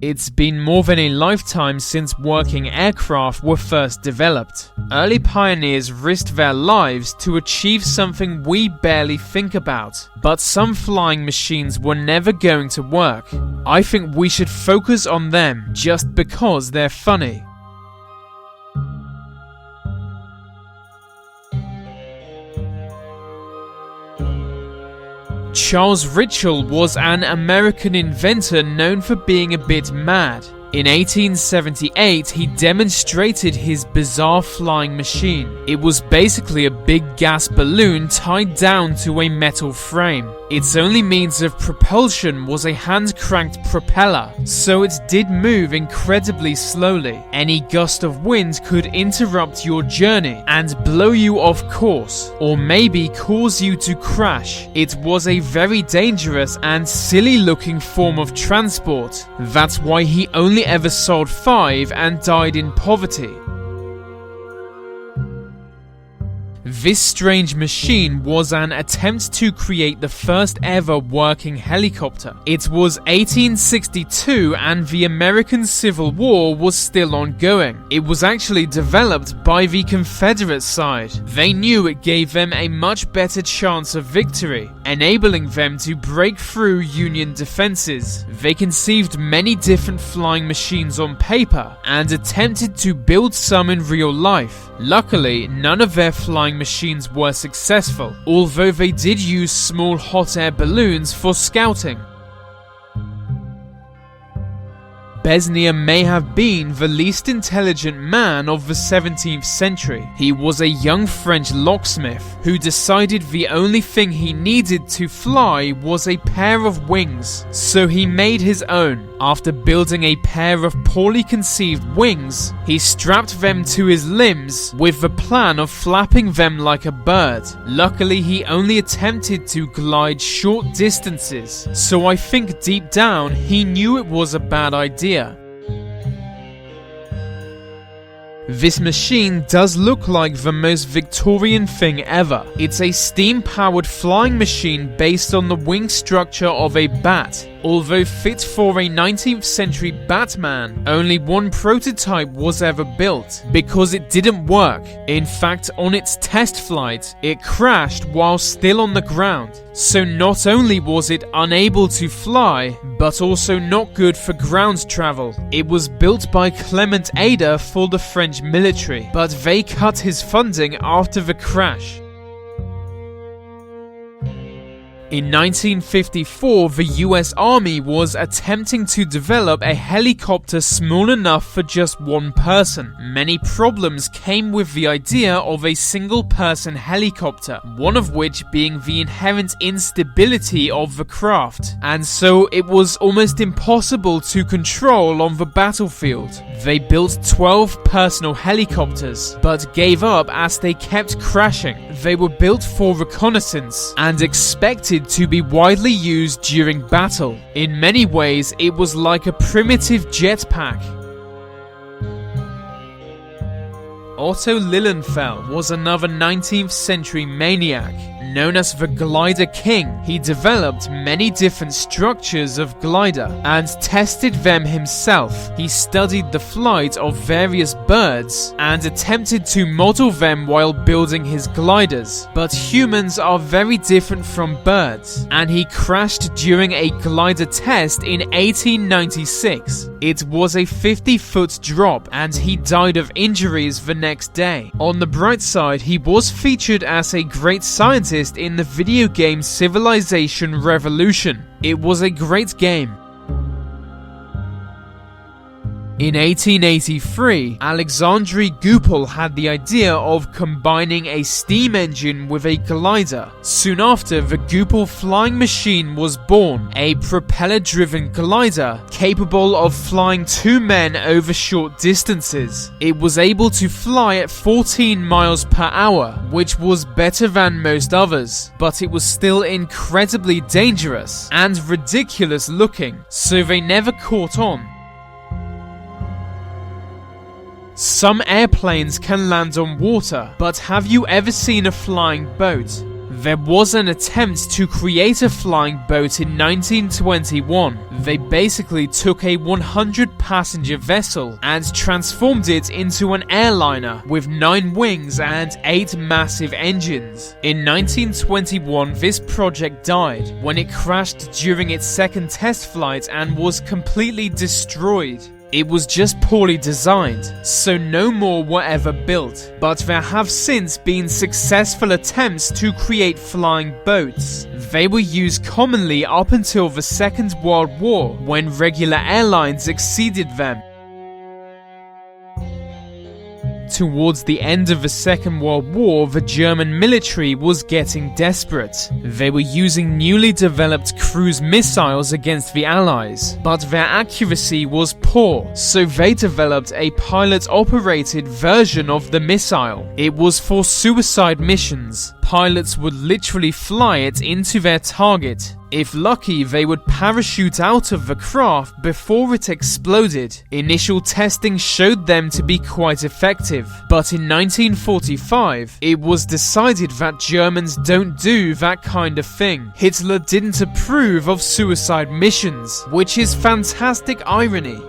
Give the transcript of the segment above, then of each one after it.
It's been more than a lifetime since working aircraft were first developed. Early pioneers risked their lives to achieve something we barely think about. But some flying machines were never going to work. I think we should focus on them just because they're funny. Charles Ritchell was an American inventor known for being a bit mad. In 1878, he demonstrated his bizarre flying machine. It was basically a big gas balloon tied down to a metal frame. Its only means of propulsion was a hand-cranked propeller, so it did move incredibly slowly. Any gust of wind could interrupt your journey and blow you off course, or maybe cause you to crash. It was a very dangerous and silly-looking form of transport. That's why he only ever sold 5 and died in poverty. This strange machine was an attempt to create the first ever working helicopter. It was 1862 and the American Civil War was still ongoing. It was actually developed by the Confederate side. They knew it gave them a much better chance of victory, enabling them to break through Union defenses. They conceived many different flying machines on paper and attempted to build some in real life. Luckily, none of their flying machines were successful, although they did use small hot air balloons for scouting. Besnier may have been the least intelligent man of the 17th century. He was a young French locksmith who decided the only thing he needed to fly was a pair of wings, so he made his own. After building a pair of poorly conceived wings, he strapped them to his limbs with the plan of flapping them like a bird. Luckily, he only attempted to glide short distances, so I think deep down he knew it was a bad idea. This machine does look like the most Victorian thing ever. It's a steam-powered flying machine based on the wing structure of a bat. Although fit for a 19th century Batman, only one prototype was ever built because it didn't work. In fact, on its test flight, it crashed while still on the ground. So not only was it unable to fly, but also not good for ground travel. It was built by Clement Ader for the French military, but they cut his funding after the crash. In 1954, the US Army was attempting to develop a helicopter small enough for just one person. Many problems came with the idea of a single-person helicopter, one of which being the inherent instability of the craft, and so it was almost impossible to control on the battlefield. They built 12 personal helicopters, but gave up as they kept crashing. They were built for reconnaissance and expected to be widely used during battle. In many ways, it was like a primitive jetpack. Otto Lilienfeld was another 19th century maniac. Known as the Glider King, he developed many different structures of glider and tested them himself. He studied the flight of various birds and attempted to model them while building his gliders. But humans are very different from birds, and he crashed during a glider test in 1896. It was a 50-foot drop, and he died of injuries the next day. On the bright side, he was featured as a great scientist in the video game Civilization Revolution. It was a great game. In 1883, Alexandre Goupil had the idea of combining a steam engine with a glider. Soon after, the Goupil flying machine was born, a propeller-driven glider capable of flying 2 men over short distances. It was able to fly at 14 miles per hour, which was better than most others, but it was still incredibly dangerous and ridiculous looking, so they never caught on. Some airplanes can land on water, but have you ever seen a flying boat? There was an attempt to create a flying boat in 1921. They basically took a 100-passenger vessel and transformed it into an airliner with 9 wings and 8 massive engines. In 1921, this project died when it crashed during its second test flight and was completely destroyed. It was just poorly designed, so no more were ever built. But there have since been successful attempts to create flying boats. They were used commonly up until the Second World War, when regular airlines exceeded them. Towards the end of the Second World War, the German military was getting desperate. They were using newly developed cruise missiles against the Allies, but their accuracy was poor, so they developed a pilot-operated version of the missile. It was for suicide missions. Pilots would literally fly it into their target. If lucky, they would parachute out of the craft before it exploded. Initial testing showed them to be quite effective, but in 1945, it was decided that Germans don't do that kind of thing. Hitler didn't approve of suicide missions, which is fantastic irony.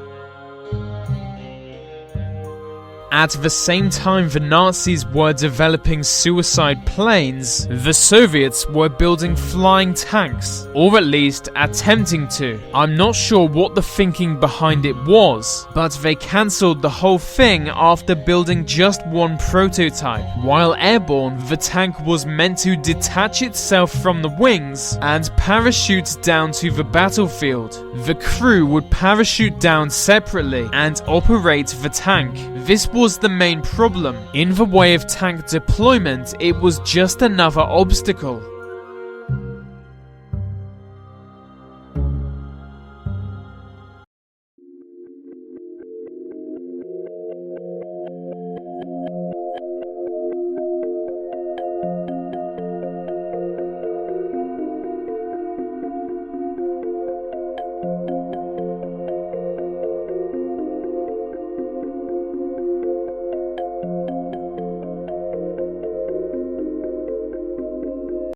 At the same time the Nazis were developing suicide planes, the Soviets were building flying tanks, or at least attempting to. I'm not sure what the thinking behind it was, but they cancelled the whole thing after building just one prototype. While airborne, the tank was meant to detach itself from the wings and parachute down to the battlefield. The crew would parachute down separately and operate the tank. This was the main problem. In the way of tank deployment, it was just another obstacle.